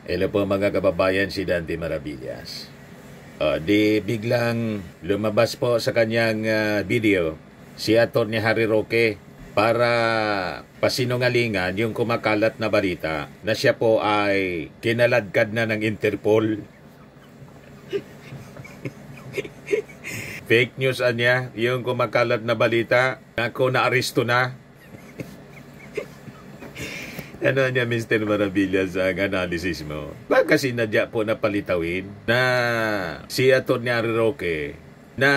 Hello po mga kababayan, si Dante Maravillas. Di biglang lumabas po sa kanyang video si Atty. Harry Roque para pasinungalingan yung kumakalat na balita na siya po ay kinaladkad na ng Interpol. Fake news niya yung kumakalat na balita na ako na-aresto na. Ano niya, Mr. Maravillas, ang analysis mo? Baka sinadya po na palitawin na si Atty. Harry Roque na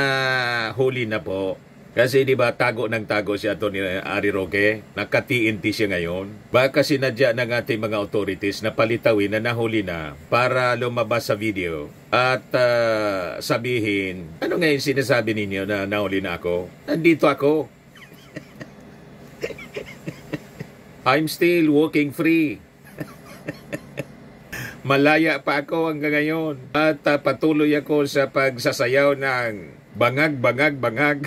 huli na po. Kasi di ba tago ng tago si Atty. Harry Roque? Naka-TNT siya ngayon. Baka sinadya ng ating mga authorities na palitawin na nahuli na para lumabas sa video at sabihin, ano ngayon sinasabi ninyo na nahuli na ako? Nandito ako. I'm still walking free. Malaya pa ako hanggang ngayon. At patuloy ako sa pagsasayaw ng bangag, bangag, bangag.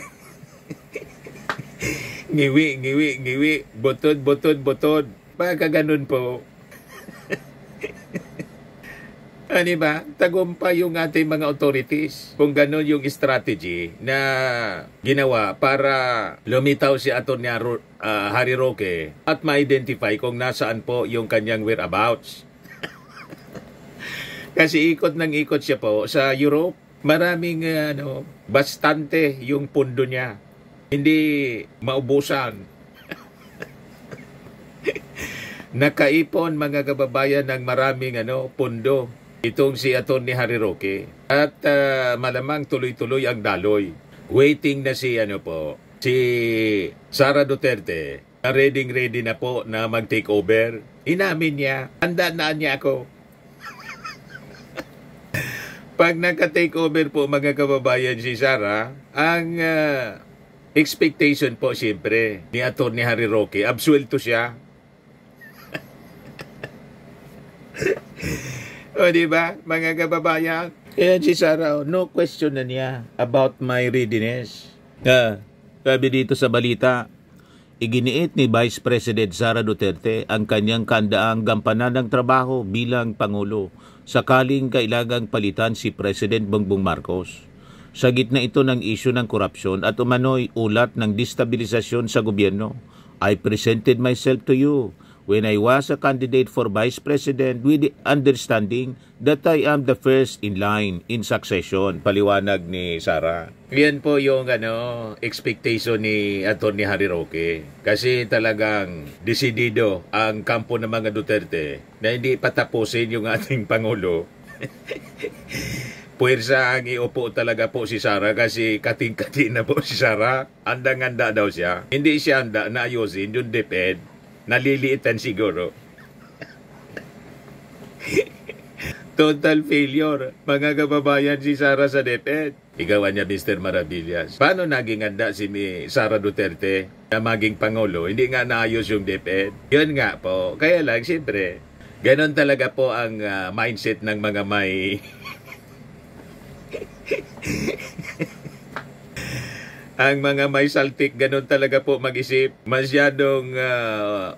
Ngiwi, ngiwi, ngiwi. Butod, butod, butod. Baka ganun po. Ano ba? Tagumpay yung ating mga authorities. Kung ganun yung strategy na ginawa para lumitaw si Atty. Harry Roque at ma-identify kung nasaan po yung kanyang whereabouts. Kasi ikot ng ikot siya po sa Europe. Maraming bastante yung pundo niya. Hindi maubusan. Nakaipon mga kababayan ng maraming pundo. Itong si Atty. Harry Roque. At malamang tuloy-tuloy ang daloy. Waiting na si si Sara Duterte. Ready na po na mag-take over. Inamin niya, handaan niya ako. Pag naka-take over po mga kababayan si Sara, ang expectation po siyempre ni Atty. Harry Roque, absuelto siya. O diba, mga kababayan? Kaya si Sara, no question na niya about my readiness. Sabi dito sa balita, iginiit ni Vice President Sara Duterte ang kanyang kandaang gampanan ng trabaho bilang Pangulo sakaling kailangang palitan si President Bongbong Marcos. Sa gitna ito ng isyu ng korupsyon at umano'y ulat ng destabilisasyon sa gobyerno, I presented myself to you when I was a candidate for Vice President with the understanding that I am the first in line in succession. Paliwanag ni Sara. Yan po yung expectation ni Atty. Harry Roque. Kasi talagang desidido ang kampo ng mga Duterte na hindi patapusin yung ating Pangulo. Puwersa ang iupo talaga po si Sara kasi kating-kating na po si Sara. Andang-anda daw siya. Hindi siya handa na ayusin yung DepEd. Naliliitan siguro. Total failure. Mga kababayan si Sara sa DepEd. Igawan niya Mr. Maravillas. Paano naging handa si Sara Duterte na maging Pangulo? Hindi nga naayos yung DepEd. Yun nga po. Kaya lang, siyempre, ganon talaga po ang mindset ng mga may... Ang mga may saltik, ganun talaga po mag-isip. Masyadong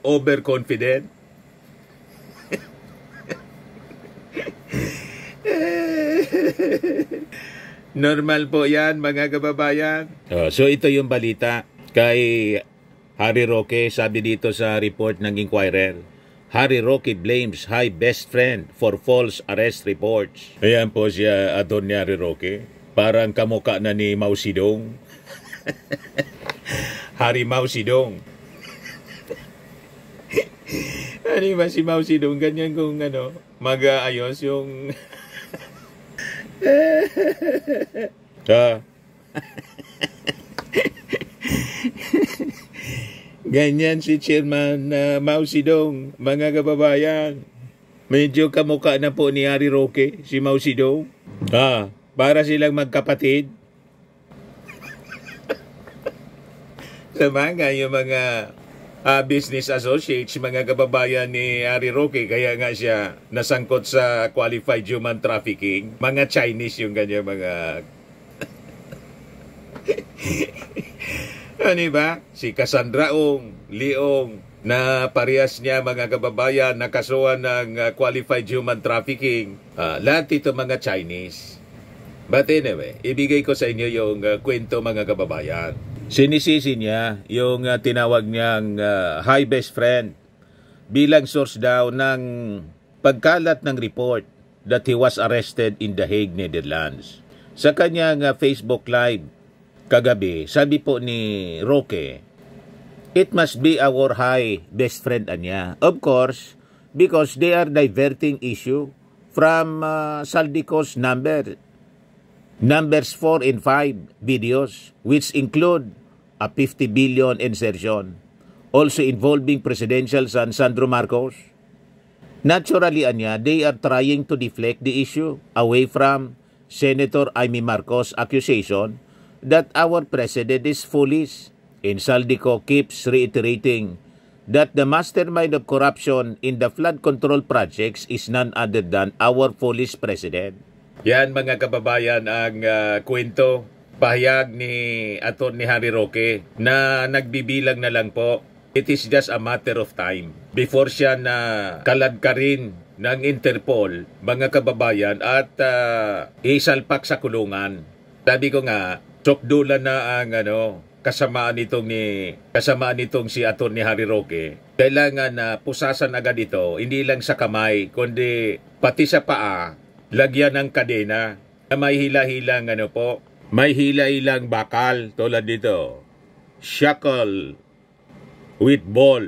overconfident. Normal po yan, mga kababayan. So ito yung balita kay Harry Roque. Sabi dito sa report ng Inquirer, Harry Roque blames high best friend for false arrest reports. Ayan po siya, Atty. Harry Roque. Parang kamukha na ni Mao Zedong. Hari Mao Zedong. Ano ba si Mao Zedong? Ganyan kung mag-aayos yung... Ganyan si Chairman Mao Zedong, mga kababayan. Medyo kamukha na po ni Harry Roque, si Mao Zedong. Para silang magkapatid. Sa yung mga business associates, mga kababayan ni Harry Roque, kaya nga siya nasangkot sa qualified human trafficking. Mga Chinese yung ganyan mga... Ano ba? Si Cassandra Ong, Leong, na parehas niya mga kababayan nakasuhan ng qualified human trafficking. Lahat ito mga Chinese. But anyway, ibigay ko sa inyo yung kwento mga kababayan. Sinisisi niya yung tinawag niyang high best friend bilang source daw ng pagkalat ng report that he was arrested in The Hague, Netherlands. Sa kanyang Facebook Live kagabi, sabi po ni Roque, it must be our high best friend anya. Of course, because they are diverting issue from Saldico's numbers 4 and 5 videos, which include a 50 billion insertion, also involving presidential son Sandro Marcos. Naturally, anya, they are trying to deflect the issue away from Senator Amy Marcos' accusation that our president is foolish. And Saldico keeps reiterating that the mastermind of corruption in the flood control projects is none other than our foolish president. Yan mga kababayan ang kwento, pahayag ni Atty. Harry Roque na nagbibilang na lang po. It is just a matter of time before siya na kaladkarin ng Interpol, mga kababayan, at isalpak sa kulungan. Sabi ko nga, sokdulan na ang kasamaan nitong si Atty. Harry Roque. Kailangan na pusasan agad ito, hindi lang sa kamay, kundi pati sa paa, lagyan ng kadena na may hila-hilang may hila-hilang bakal tulad dito. Shackle with ball.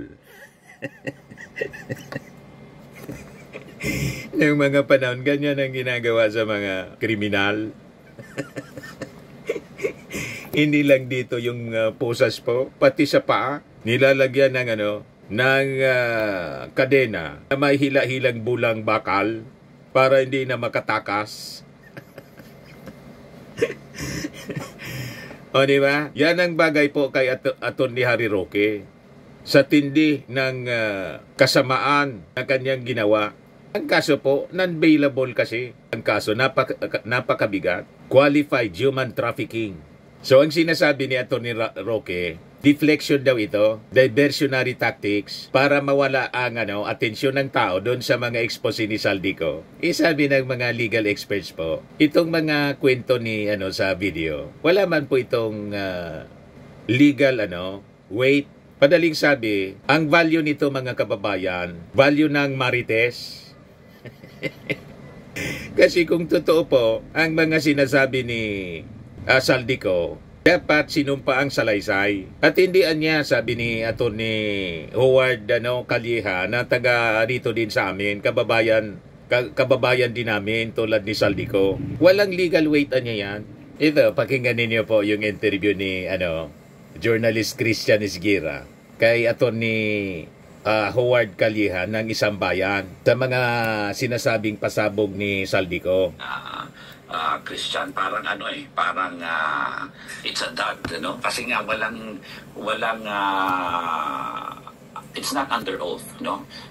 Ng mga panahon, ganyan ang ginagawa sa mga kriminal. Hindi lang dito yung pusas po, pati sa paa, nilalagyan ng kadena na may hila-hilang bulang bakal para hindi na makatakas. O diba? Yan ang bagay po kay Atty. Harry Roque. Sa tindi ng kasamaan na kanyang ginawa. Ang kaso po, non-bailable kasi. Ang kaso, napakabigat. Qualified human trafficking. So, ang sinasabi ni Atty. Roque, deflection daw ito, diversionary tactics, para mawala ang atensyon ng tao doon sa mga expose ni Saldico. Sabi ng mga legal experts po, itong mga kwento ni sa video, wala man po itong legal weight. Padaling sabi, ang value nito mga kababayan, value ng marites. Kasi kung totoo po, ang mga sinasabi ni Saldico, dapat sinumpa ang salaysay. At hindi niya, sabi ni Atty. Howard Calleja, na taga dito din sa amin, kababayan din namin tulad ni Saldico. Walang legal weight niya yan. Ito, pakinggan ninyo po yung interview ni journalist Christian Esguera kay Atty. Howard Calleja ng Isang Bayan sa mga sinasabing pasabog ni Saldico. Christian, parang parang it's a dud, kasi nga walang it's not under oath,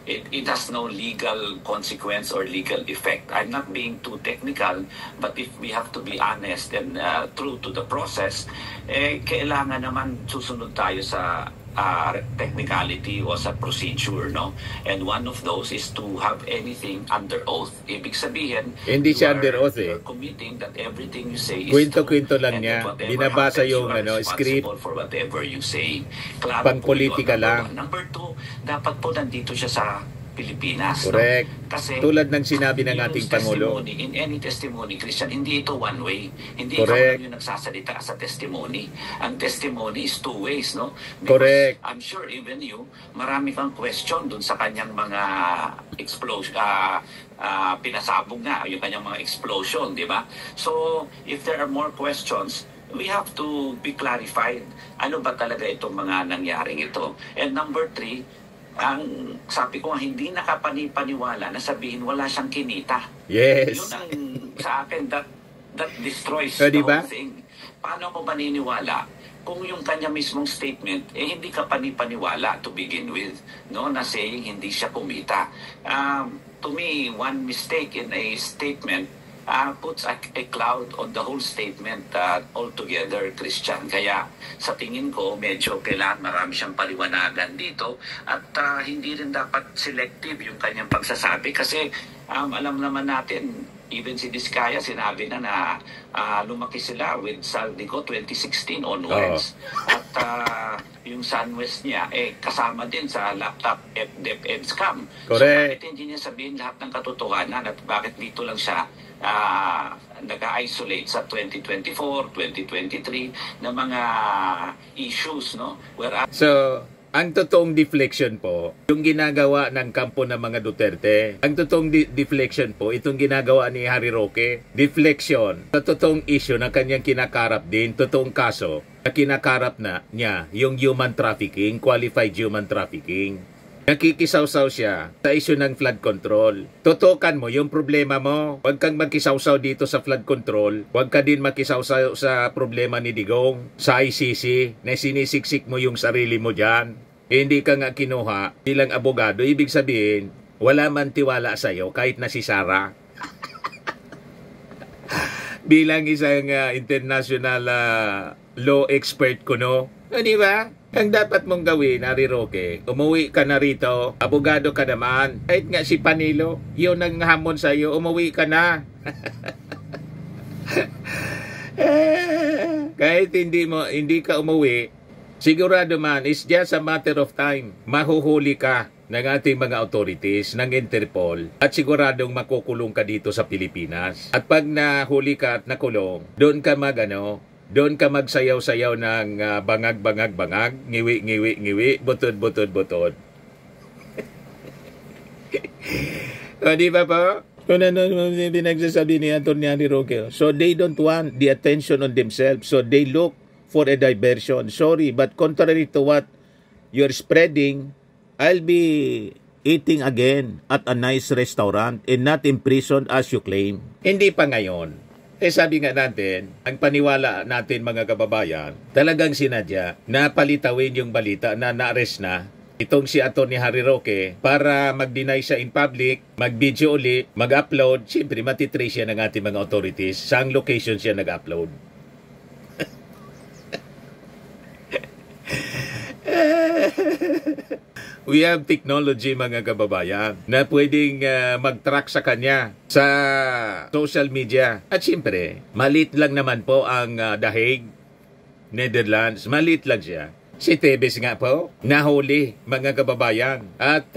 it has no legal consequence or legal effect. I'm not being too technical, but if we have to be honest and true to the process, kailangan naman susunod tayo sa technicality o sa procedure, and one of those is to have anything under oath. Ibig sabihin, hindi siya under oath committing that everything you say is kwento lang niya, binabasa yung script for whatever you say. Pang-politika lang. Number 2, dapat po nandito siya sa Pilipinas. Correct. Kasi tulad ng sinabi ng ating Pangulo. In any testimony, Christian, hindi ito one way. Hindi Correct. ikaw yung nagsasalita sa testimony. Ang testimony is two ways, Because Correct. I'm sure even you, marami kang question dun sa kanyang mga explosion, pinasabog nga, yung kanyang mga explosion, di ba? So, if there are more questions, we have to be clarified. Ano ba talaga itong mga nangyaring ito? And number 3, ang sabi ko, hindi nakapanipaniwala na sabihin wala siyang kinita. Yes. Yun ang sa akin, that destroys the whole thing. Paano ko maniniwala kung yung kanya mismong statement, hindi ka panipaniwala to begin with, na saying hindi siya kumita. To me, one mistake in a statement puts a cloud on the whole statement altogether, Christian. Kaya sa tingin ko, medyo kailangan marami siyang paliwanagan dito at hindi rin dapat selective yung kanyang pagsasabi kasi alam naman natin, even si Diskaya sinabi na lumaki sila with Saldico 2016 onwards. At yung SunWest niya, kasama din sa laptop DepEd scam. Correct. So bakit hindi niya sabihin lahat ng katotohanan at bakit dito lang siya nag-isolate sa 2024, 2023 na mga issues, no? So, ang totoong deflection po, yung ginagawa ng kampo ng mga Duterte. Ang totoong deflection po, itong ginagawa ni Harry Roque. Deflection sa totoong issue na kanyang kinakarap din, totoong kaso na kinakarap na niya, yung human trafficking, qualified human trafficking. Nakikisawsaw siya sa issue ng flood control. Tutukan mo yung problema mo. Huwag kang magkisawsaw dito sa flood control. Huwag ka din makisawsaw sa problema ni Digong, sa ICC, na sinisiksik mo yung sarili mo dyan. Hindi ka nga kinuha bilang abogado. Ibig sabihin, wala man tiwala sa'yo kahit na si Sara. Bilang isang international law expert ko, no? Di ba? Ang dapat mong gawin, Harry Roque, umuwi ka na rito, abogado ka naman. Kahit nga si Panilo, yun ang hamon sa'yo, umuwi ka na. Kahit hindi ka umuwi, sigurado man, it's just a matter of time. Mahuhuli ka ng ating mga authorities, ng Interpol, at siguradong makukulong ka dito sa Pilipinas. At pag nahuli ka at nakulong, doon ka doon ka magsayaw-sayaw ng bangag-bangag-bangag, ngiwi-ngiwi-ngiwi, butod-butod-butod. O, di ba po? Kung ano pinagsasabi ni Atty. Roque. So, they don't want the attention on themselves. So, they look for a diversion. Sorry, but contrary to what you're spreading, I'll be eating again at a nice restaurant and not in prison as you claim. Hindi pa ngayon. Sabi nga natin, ang paniwala natin mga kababayan, talagang sinadya na palitawin yung balita na na-arrest na itong si Atty. Harry Roque para mag-deny siya in public, mag-video uli, mag-upload. Siyempre, matitrace siya ng ating mga authorities saang location siya nag-upload. We have technology mga kababayan na pwedeng mag-track sa kanya sa social media. At siyempre, maliit lang naman po ang The Hague, Netherlands. Maliit lang siya. Si Tebes nga po, nahuli mga kababayan. At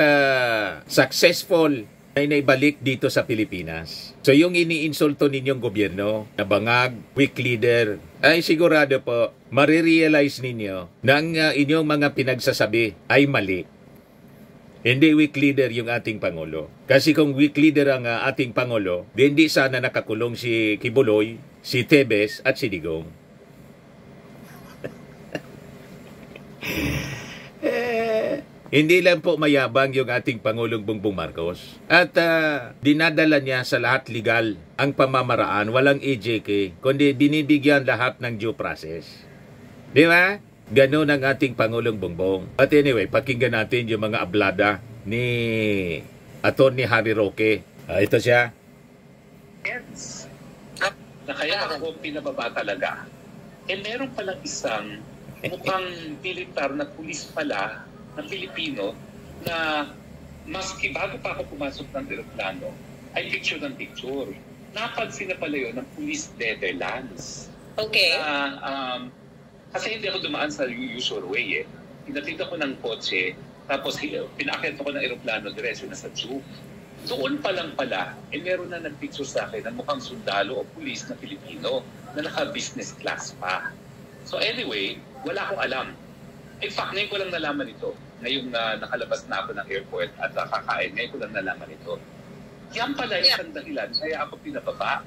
successful ay naibalik dito sa Pilipinas. So yung iniinsulto ninyong gobyerno, na bangag, weak leader, ay sigurado po, marirealize ninyo na ang inyong mga pinagsasabi ay mali. Hindi weak leader yung ating Pangulo. Kasi kung weak leader ang ating Pangulo, hindi sana nakakulong si Kibuloy, si Tebes at si Digong. Hindi lang po mayabang yung ating Pangulong Bongbong Marcos. At dinadala niya sa lahat legal ang pamamaraan, walang EJK, kundi binibigyan lahat ng due process. Di ba? Ganon ang ating Pangulong Bongbong. But anyway, pakinggan natin yung mga ablada ni Atty. Harry Roque. Ito siya. Yes. Na kaya ako pinababa talaga. Meron palang isang mukhang militar na pulis pala na Pilipino na maski bago pa ako pumasok ng eroplano, ay picture ng picture. Napansin na pala yun ng Police Netherlands. Okay. Kasi hindi ako dumaan sa usual way eh. Hinatid ako ng kotse, tapos pinakit ako ng eroplano, diretso na sa tube. Doon pa lang pala, meron na nag-picture sa akin na mukhang sundalo o pulis na Pilipino na naka-business class pa. So anyway, wala akong alam. In fact, ngayon ko lang nalaman ito. Ngayong nakalabas na ako ng airport at kakain, ngayon ko lang nalaman ito. Yan pala isang dahilan, kaya ako pinababa.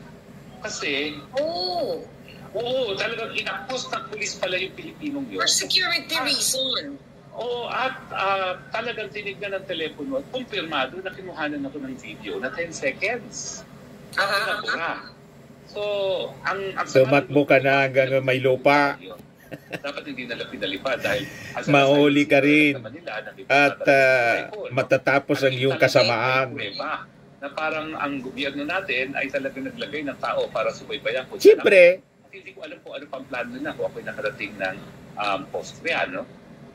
Kasi... Oo, talagang inakos ng pulis pala yung Pilipinong yun. For security reason. Oo, at talagang tinignan ng telepono at kumpirmado na kinuhanan ako ng video na 10 seconds. So, tumakbo ka na hanggang may lupa. Dapat hindi nila pinalipad dahil mahuli ka rin at matatapos ang iyong kasamaan. na parang ang gobyerno natin ay talagang naglagay ng tao para subaybayan ko. Siyempre. Hindi ko alam kung ano pang plano nila kung ako'y nakarating ng Austria, no?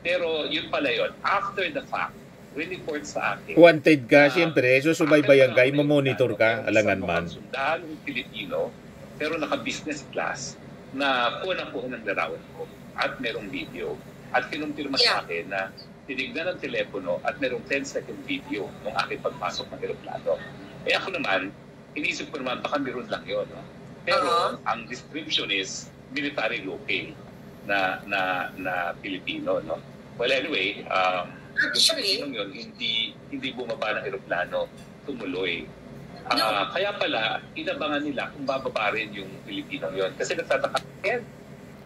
Pero yun pala yun. After the fact, report sa akin. Wanted ka, siyempre. Susubaybayan ka, monitor ka, alangan man. Sundalong Pilipino, pero naka-business class na kuha ng larawan ko at merong video. At kinumpirma sa akin na tinignan ng telepono at merong 10-second video ng aking pagpasok ng aeroplano. Eh ako naman, iniisip ko naman, baka meron lang yun. No? Pero ang description is military looking na Pilipino. No? Well, anyway, Actually, yun, hindi bumaba ng aeroplano, tumuloy. Kaya pala, inabangan nila kung bababa rin yung Pilipino yun. Kasi nagtataka yan.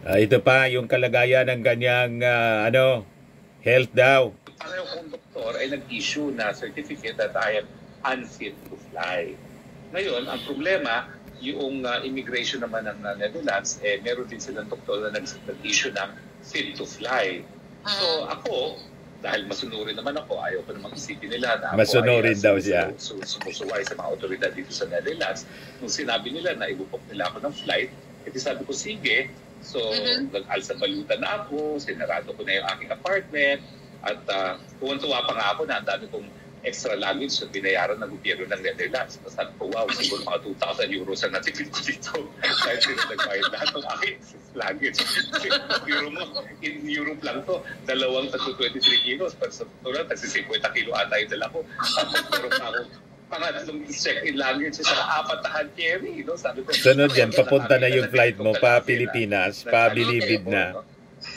Ito pa, yung kalagayan ng kanyang health daw. Pareho kong doktor ay nag-issue na certificate that I am unfit to fly. Ngayon, ang problema, yung immigration naman ng Netherlands, meron din silang doktor na nag-issue ng fit to fly. So ako, dahil masunurin naman ako, ayaw ko namang isipin nila na ako masunurin daw siya. Sumusuway sa mga otoridad dito sa Netherlands. Nung sinabi nila na ibubok nila ako ng flight, edi sabi ko, sige. So, nag-alsa balutan na ako, sinarado ko na yung aking apartment, at tuwan-tuwa pa nga ako na ang dami kong extra luggage na binayaran ng gobyerno ng Netherlands. So, sabi ko, wow, siguro mga 2,000 euros ang natipid ko dito. Kahit sila nagbayad lahat ng aking luggage. Euro mo, in Europe lang to, 23 kilos. Pero sa tulad, 50 kilo ata yung dala ko. Tapos meron pa ako pangatlong check-in luggage sa 4 na hand carry. No? Sabi ko, sunod yan, papunta na yung flight mo pa Pilipinas, pa Bilibid na.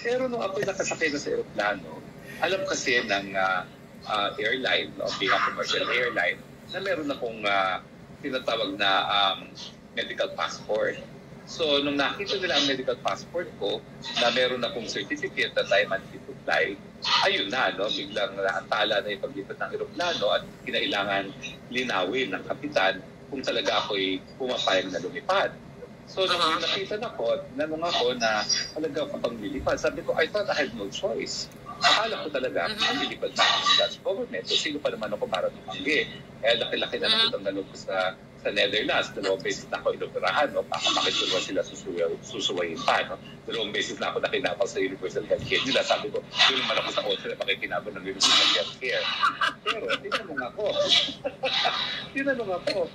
Pero nung ako'y nakasakay na sa aeroplano, alam kasi ng airline, no, being a commercial airline, na meron akong tinatawag na medical passport. So, nung nakita nila ang medical passport ko, na meron akong certificate that I'm unfit to fly, ayun na, no, biglang naantala na yung paglipat ng aeroplano at kinailangan linawin ng kapitan kung talaga ako'y pumapayag na lumipad. So, nung nakita na ko, nanong ako na talaga kapag lilipad, sabi ko, I thought I had no choice. Akala ko talaga, lilipad na ako ng Dutch government. So, sino pa naman ako para tumanggi? Eh, laki-laki na nakitang nalog ko sa Netherlands. 2 beses na ako inoperahan, no? Baka makitulwa sila susuwayin pa, no? 2 beses na ako nakinapal sa Universal Healthcare nila. Sabi ko, yun naman ako sa OSA na makikinabal ng Universal Healthcare. Pero, tinanong ako,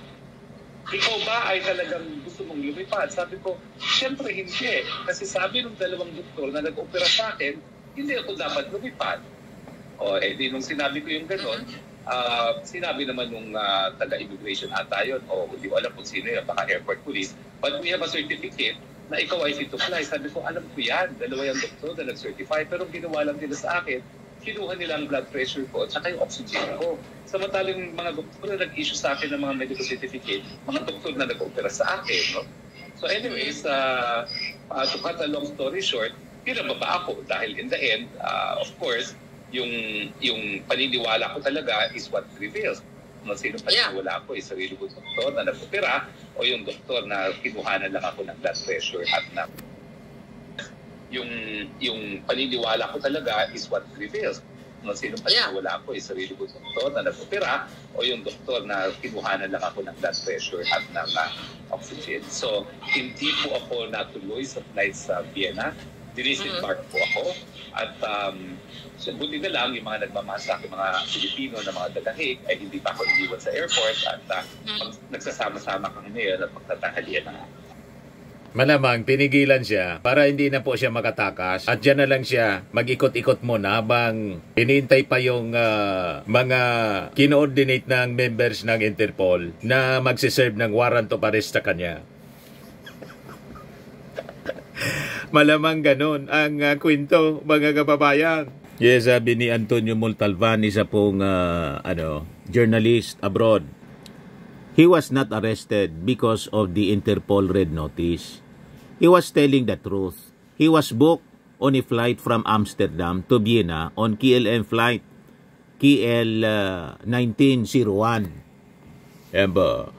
ikaw ba ay talagang gusto mong lumipad? Sabi ko, siyempre hindi. Kasi sabi ng 2 doktor na nag-opera sa akin, hindi ako dapat lumipad. O, di nung sinabi ko yung gano'n, sinabi naman nung taga-immigration ata yun, o hindi ko alam kung sino yun, baka airport police, but we have a certificate na ikaw ay fit to fly. Sabi ko, alam ko yan, 2 yung doktor na nag-certify, pero ginawa lang nila sa akin, kinuha nila ang blood pressure ko at saka yung oxygen ko. Samantalang mga doktor na nag-issue sa akin ng mga medical certificate, mga doktor na nag-opera sa akin. No? So anyways, to cut a long story short, pinababa ako dahil in the end, of course, yung paniniwala ko talaga is what prevails. Kung sino paniniwala ko, is sarili ko doktor na nag-opera o yung doktor na kinuhanan lang ako ng blood pressure at na yung paniniwala ko talaga is what prevails. Kung sino paniniwala ko, is sarili ko doktor na nag-opera o yung doktor na kinuhanan lang ako ng blood pressure at ng oxygen. So, hindi po ako natuloy sa flight sa Vienna. Dinisembark po ako at buti na lang yung mga nagmamasa aking mga Pilipino na mga tagahig ay hindi pa ako iniwan sa airport at nagsasama-sama kami ngayon at magtatahalian na. Malamang pinigilan siya para hindi na po siya makatakas at dyan na lang siya mag-ikot-ikot muna habang hinihintay pa yung mga kino-ordinate ng members ng Interpol na magsiserve ng warrant of arrest sa kanya. Malamang ganun ang kwento, mga kababayan. Yes, sabi ni Antonio Montalvan, isa pong journalist abroad. He was not arrested because of the Interpol red notice. He was telling the truth. He was booked on a flight from Amsterdam to Vienna on KLM flight KL 1901. Remember?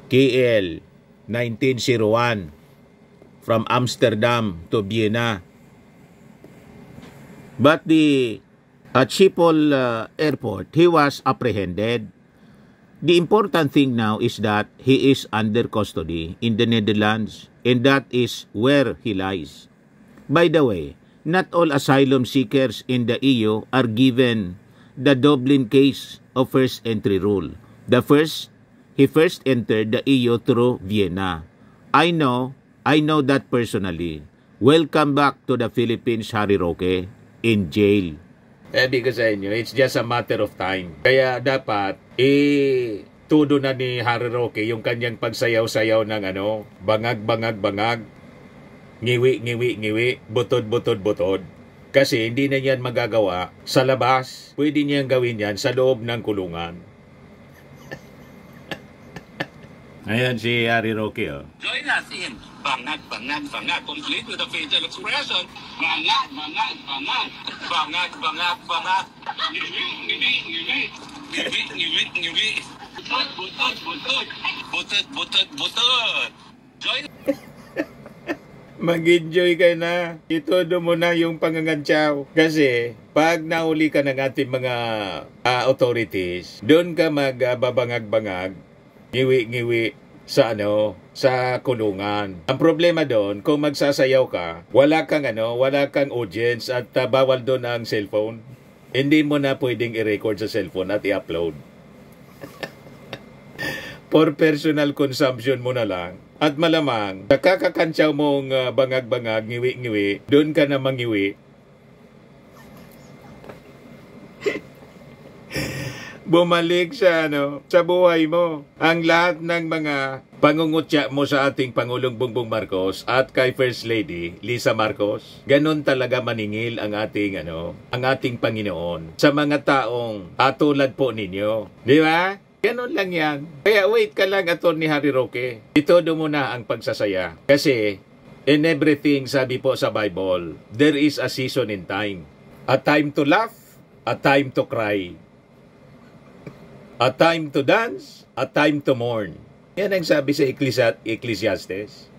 KL 1901 from Amsterdam to Vienna. But at Schiphol airport, he was apprehended. The important thing now is that he is under custody in the Netherlands, and that is where he lies. By the way, not all asylum seekers in the EU are given the Dublin case of first entry rule. He first entered the EU through Vienna. I know that personally. Welcome back to the Philippines, Harry Roque, in jail. Sabi ko sa inyo, it's just a matter of time. Kaya dapat, todo na ni Harry Roque yung kanyang pagsayaw-sayaw ng bangag, ngiwi, butod. Kasi hindi na yan magagawa sa labas. Pwede niyang gawin yan sa loob ng kulungan. Ayan si Harry Roque, oh. Join us in bangag, complete with the facial expression. Bangag. Ngiwi. Butod. Join Mag-enjoy ka na. Itodo mo na yung pangangantsaw. Kasi, pag nahuli ka ng ating mga authorities, doon ka magbabangag-bangag, ngiwi sa kulungan. Ang problema doon, kung magsasayaw ka, wala kang audience at bawal doon ang cellphone. Hindi mo na pwedeng i-record sa cellphone at i-upload. For personal consumption mo na lang. At malamang, nakakakantsaw mong bangag-bangag, ngiwi, doon ka na mangiwi. Bumalik sa buhay mo. Ang lahat ng mga pangungutya mo sa ating Pangulong Bongbong Marcos at kay First Lady Lisa Marcos, ganun talaga maningil ang ating Panginoon sa mga taong tulad po ninyo. Di ba? Ganun lang yan. Kaya wait ka lang, Atty. Harry Roque. Itodo mo na ang pagsasaya. Kasi, in everything, sabi po sa Bible, there is a season in time. A time to laugh, a time to cry. A time to dance, a time to mourn. Yan ang sabi sa Ecclesiastes.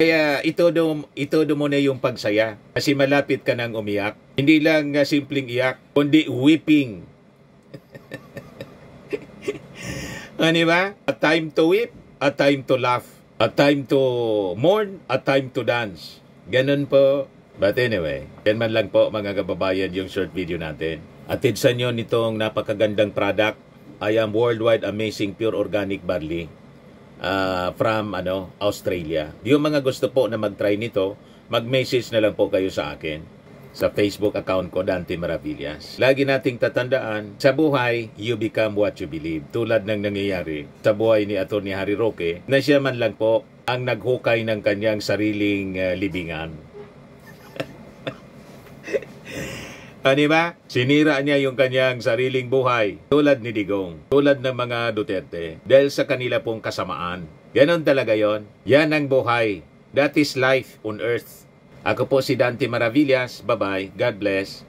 Kaya itodo mo na yung pagsaya. Kasi malapit ka nang umiyak. Hindi lang simpleng iyak, kundi weeping. Ano ba? A time to weep, a time to laugh, a time to mourn, a time to dance. Ganun po. But anyway, yan man lang po mga kababayan yung short video natin. Atid sa inyo nitong napakagandang product. I am Worldwide Amazing Pure Organic Barley from Australia. Yung mga gusto po na mag-try nito, mag-message na lang po kayo sa akin sa Facebook account ko, Dante Maravillas. Lagi nating tatandaan, sa buhay, you become what you believe. Tulad ng nangyayari sa buhay ni Atty. Harry Roque, na siya man lang po ang naghukay ng kanyang sariling libingan. Ba? Sinira niya yung kanyang sariling buhay, tulad ni Digong, tulad ng mga Duterte, dahil sa kanila pong kasamaan. Ganon talaga yon. Yan ang buhay. That is life on earth. Ako po si Dante Maravillas. Bye-bye. God bless.